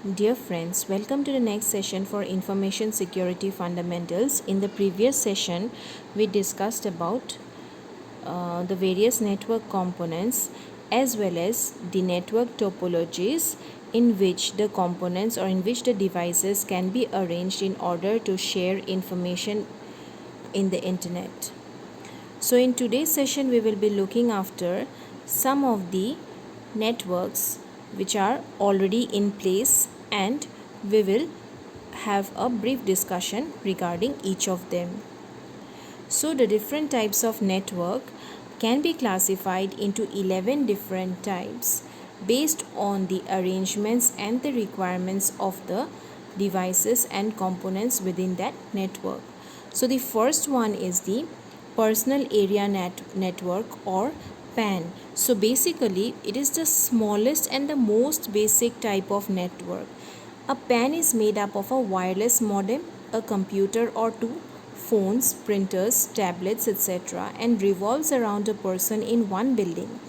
Dear friends, welcome to the next session for Information Security Fundamentals. In the previous session, we discussed about the various network components as well as the network topologies in which the components or in which the devices can be arranged in order to share information in the internet. So, in today's session, we will be looking after some of the networks which are already in place, and we will have a brief discussion regarding each of them. So, the different types of network can be classified into 11 different types based on the arrangements and the requirements of the devices and components within that network. So, the first one is the Personal Area Network or PAN. So, basically, it is the smallest and the most basic type of network. A PAN is made up of a wireless modem, a computer or two, phones, printers, tablets, etc., and revolves around a person in one building.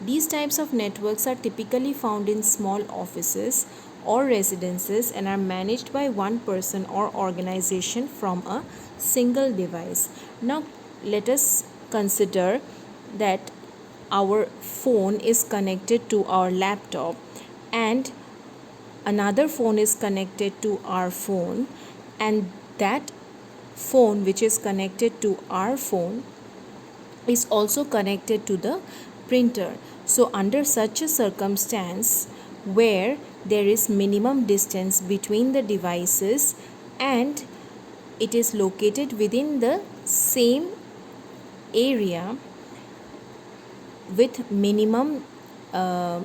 These types of networks are typically found in small offices or residences and are managed by one person or organization from a single device. Now, let us consider that our phone is connected to our laptop and another phone is connected to our phone, and that phone which is connected to our phone is also connected to the printer. So under such a circumstance where there is minimum distance between the devices and it is located within the same area with uh,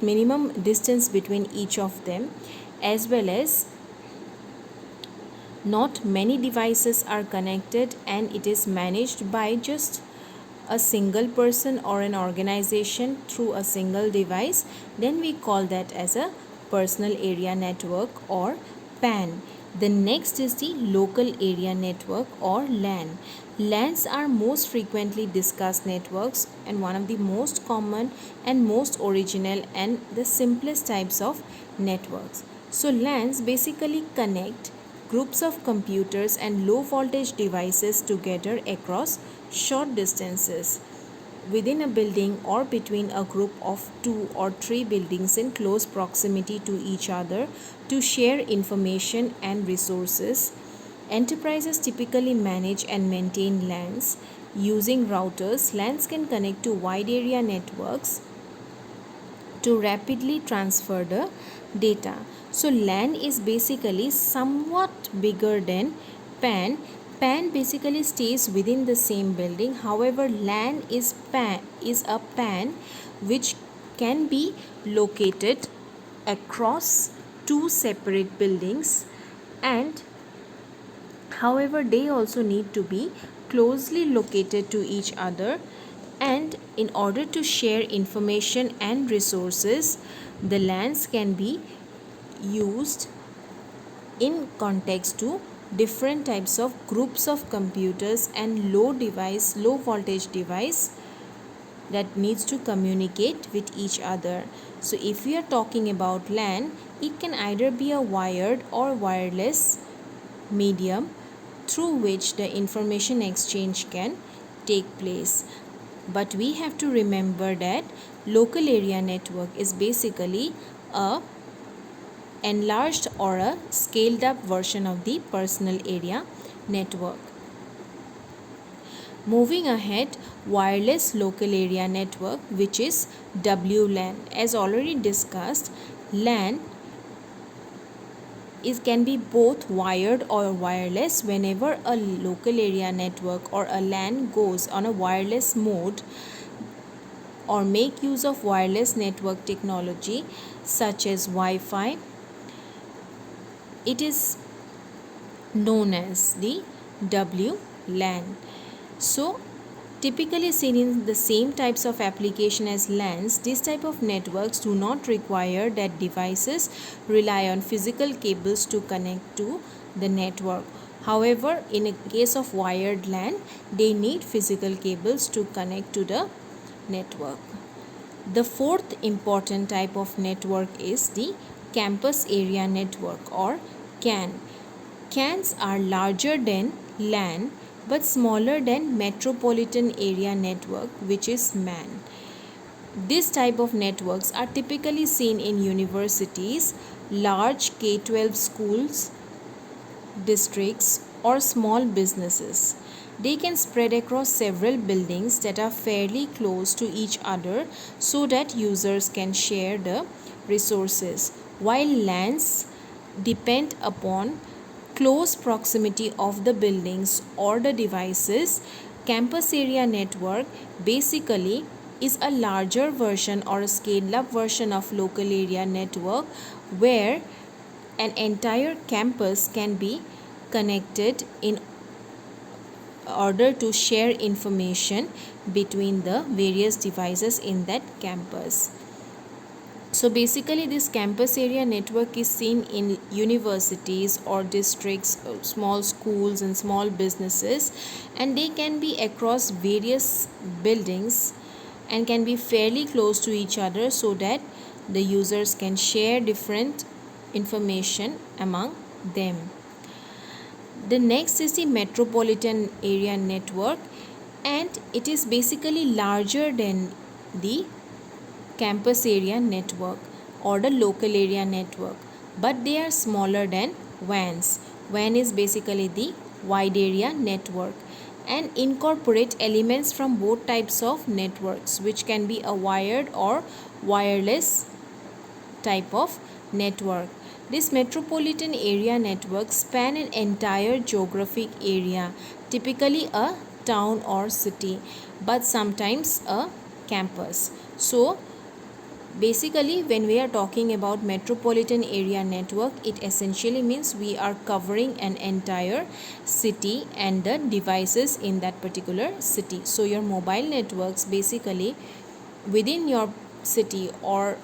minimum distance between each of them, as well as not many devices are connected and it is managed by just a single person or an organization through a single device, then we call that as a personal area network or PAN. The next is the local area network or LAN. LANs are most frequently discussed networks and one of the most common and most original and the simplest types of networks. So LANs basically connect groups of computers and low voltage devices together across short distances within a building or between a group of 2 or 3 buildings in close proximity to each other to share information and resources. Enterprises typically manage and maintain LANs using routers. LANs can connect to wide area networks to rapidly transfer the data. So LAN is basically somewhat bigger than PAN. PAN basically stays within the same building. However, LAN is a PAN which can be located across two separate buildings, and however they also need to be closely located to each other, and in order to share information and resources, the LANs can be used in context to different types of groups of computers and low voltage device that needs to communicate with each other. So if we are talking about LAN, it can either be a wired or wireless medium through which the information exchange can take place. But we have to remember that local area network is basically a enlarged or a scaled up version of the personal area network. Moving ahead, wireless local area network, which is WLAN. As already discussed, LAN it can be both wired or wireless. Whenever a local area network or a LAN goes on a wireless mode or make use of wireless network technology such as Wi-Fi, it is known as the WLAN. So typically seen in the same types of application as LANs, this type of networks do not require that devices rely on physical cables to connect to the network. However, in a case of wired LAN, they need physical cables to connect to the network. The fourth important type of network is the campus area network or CAN. CANs are larger than LAN but smaller than metropolitan area network, which is MAN. This type of networks are typically seen in universities, large K-12 schools, districts, or small businesses. They can spread across several buildings that are fairly close to each other so that users can share the resources. While LANs depend upon close proximity of the buildings or the devices, campus area network basically is a larger version or a scaled up version of local area network where an entire campus can be connected in order to share information between the various devices in that campus. So basically this campus area network is seen in universities or districts, small schools and small businesses, and they can be across various buildings and can be fairly close to each other so that the users can share different information among them. The next is the metropolitan area network, and it is basically larger than the campus area network or the local area network, but they are smaller than WANs. WAN is basically the wide area network and incorporate elements from both types of networks, which can be a wired or wireless type of network. This metropolitan area network span an entire geographic area, typically a town or city, but sometimes a campus. So basically, when we are talking about metropolitan area network, it essentially means we are covering an entire city and the devices in that particular city. So your mobile networks basically within your city or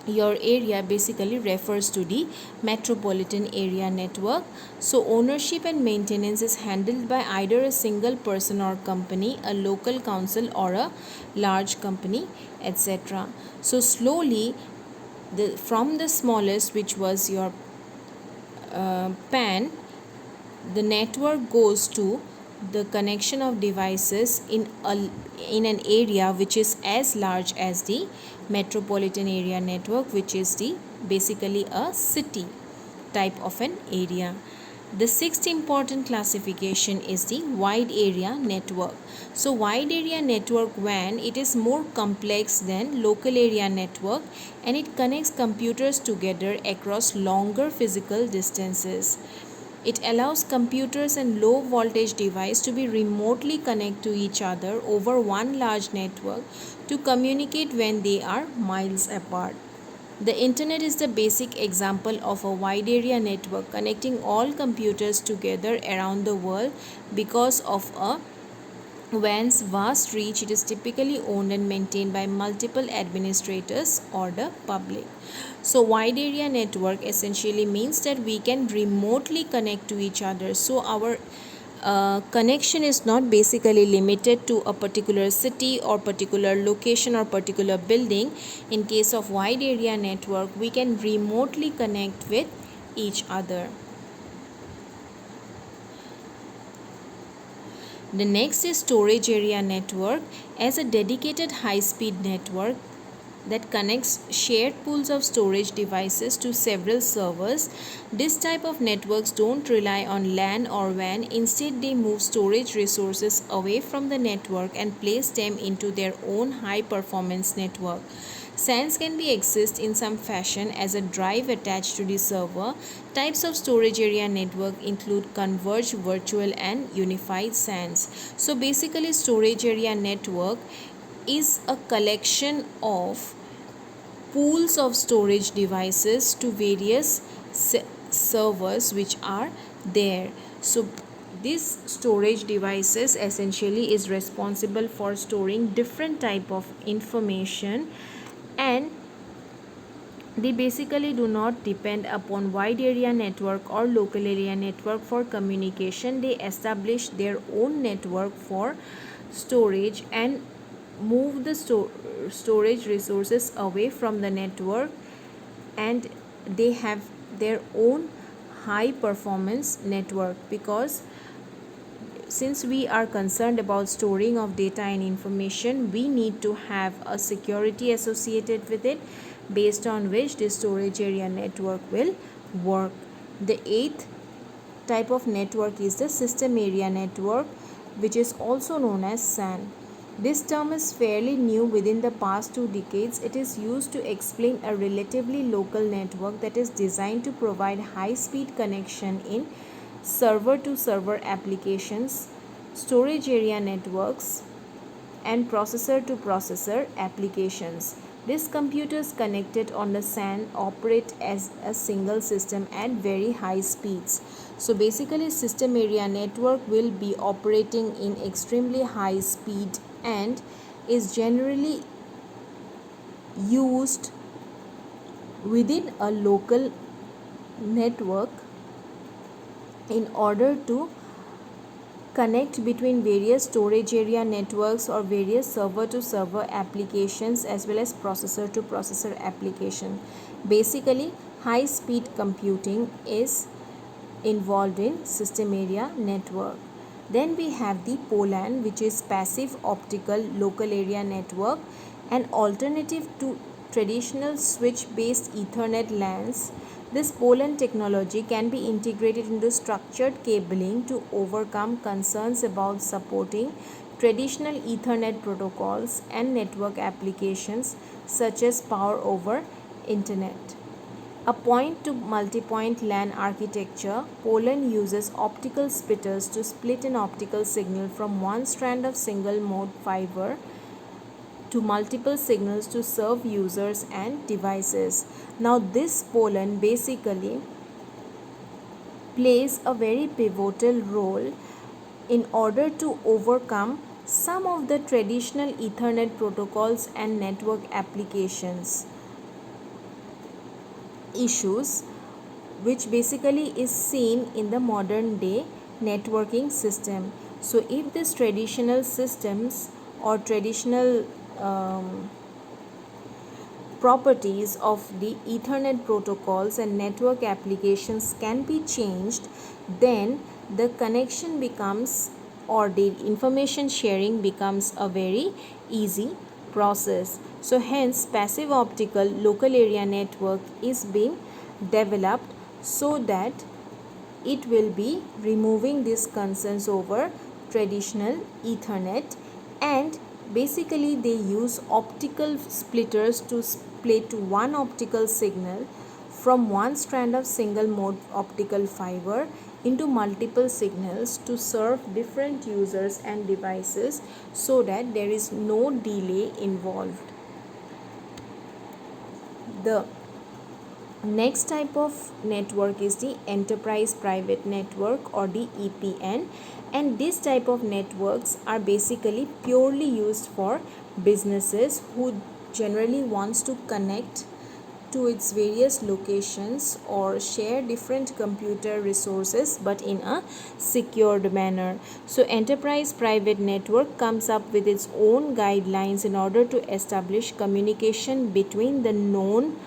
your area basically refers to the metropolitan area network. So ownership and maintenance is handled by either a single person or company, a local council or a large company, etc. So slowly from the smallest, which was your PAN, the network goes to the connection of devices in an area which is as large as the metropolitan area network, which is the basically a city type of an area. The sixth important classification is the wide area network. So wide area network WAN, it is more complex than local area network and it connects computers together across longer physical distances. It allows computers and low voltage devices to be remotely connected to each other over one large network to communicate when they are miles apart. The internet is the basic example of a wide area network connecting all computers together around the world. Because of a WAN's vast reach, it is typically owned and maintained by multiple administrators or the public. So wide area network essentially means that we can remotely connect to each other. So our connection is not basically limited to a particular city or particular location or particular building. In case of wide area network, we can remotely connect with each other. The next is storage area network as a dedicated high-speed network that connects shared pools of storage devices to several servers. This type of networks don't rely on LAN or WAN. Instead, they move storage resources away from the network and place them into their own high-performance network. SANs can be accessed in some fashion as a drive attached to the server. Types of storage area network include converged, virtual and unified SANs. So basically storage area network is a collection of pools of storage devices to various servers which are there. So these storage devices essentially is responsible for storing different type of information, and they basically do not depend upon wide area network or local area network for communication. They establish their own network for storage and move the storage resources away from the network and they have their own high performance network, because since we are concerned about storing of data and information, we need to have a security associated with it, based on which the storage area network will work. The eighth type of network is the system area network, which is also known as SAN. This term is fairly new within the past 2 decades. It is used to explain a relatively local network that is designed to provide high-speed connection in server-to-server applications, storage area networks, and processor-to-processor applications. These computers connected on the SAN operate as a single system at very high speeds. So basically, system area network will be operating in extremely high speed and is generally used within a local network in order to connect between various storage area networks or various server to server applications, as well as processor to processor application. Basically, high speed computing is involved in system area network. Then we have the POLAN, which is passive optical local area network, an alternative to traditional switch based Ethernet LANs. This POLAN technology can be integrated into structured cabling to overcome concerns about supporting traditional Ethernet protocols and network applications such as power over Internet. A point to multipoint LAN architecture, POLAN uses optical splitters to split an optical signal from one strand of single mode fiber to multiple signals to serve users and devices. Now this POLAN basically plays a very pivotal role in order to overcome some of the traditional Ethernet protocols and network applications issues, which basically is seen in the modern day networking system. So if these traditional systems or traditional properties of the Ethernet protocols and network applications can be changed, then the connection becomes, or the information sharing becomes, a very easy process. So hence passive optical local area network is being developed so that it will be removing these concerns over traditional Ethernet, and basically they use optical splitters to split one optical signal from one strand of single mode optical fiber into multiple signals to serve different users and devices, so that there is no delay involved. The next type of network is the enterprise private network, or the EPN, and this type of networks are basically purely used for businesses who generally wants to connect to its various locations or share different computer resources but in a secured manner. So enterprise private network comes up with its own guidelines in order to establish communication between the known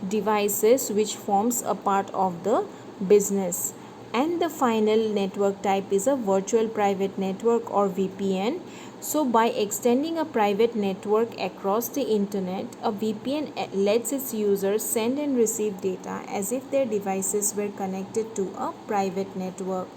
devices which forms a part of the business. And the final network type is a virtual private network, or VPN. So by extending a private network across the internet, a VPN lets its users send and receive data as if their devices were connected to a private network,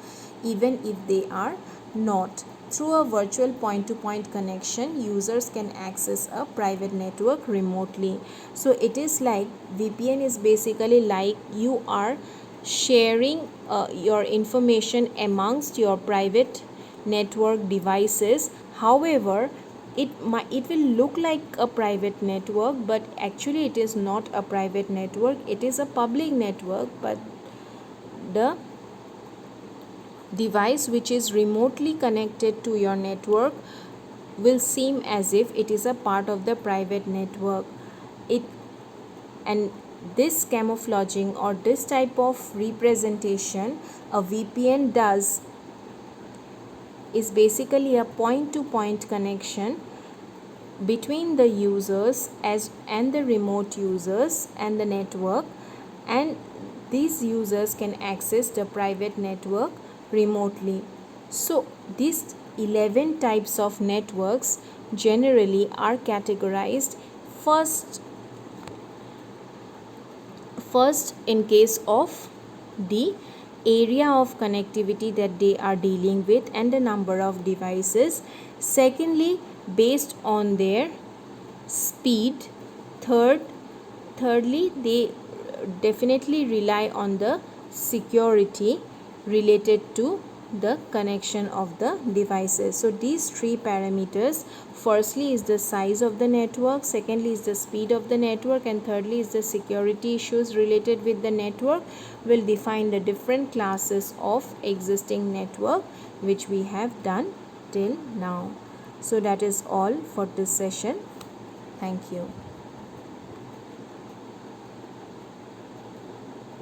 even if they are not. Through a virtual point-to-point connection, users can access a private network remotely. So it is like, VPN is basically like you are sharing your information amongst your private network devices. However, it will look like a private network, but actually it is not a private network. It is a public network, but the device which is remotely connected to your network will seem as if it is a part of the private network. And this camouflaging, or this type of representation a VPN does, is basically a point-to-point connection between the users and the remote users and the network, and these users can access the private network remotely. So these 11 types of networks generally are categorized first in case of the area of connectivity that they are dealing with and the number of devices. Secondly, based on their speed. Thirdly, they definitely rely on the security related to the connection of the devices. So these three parameters, firstly is the size of the network, secondly is the speed of the network, and thirdly is the security issues related with the network, will define the different classes of existing network which we have done till now. So that is all for this session. Thank you.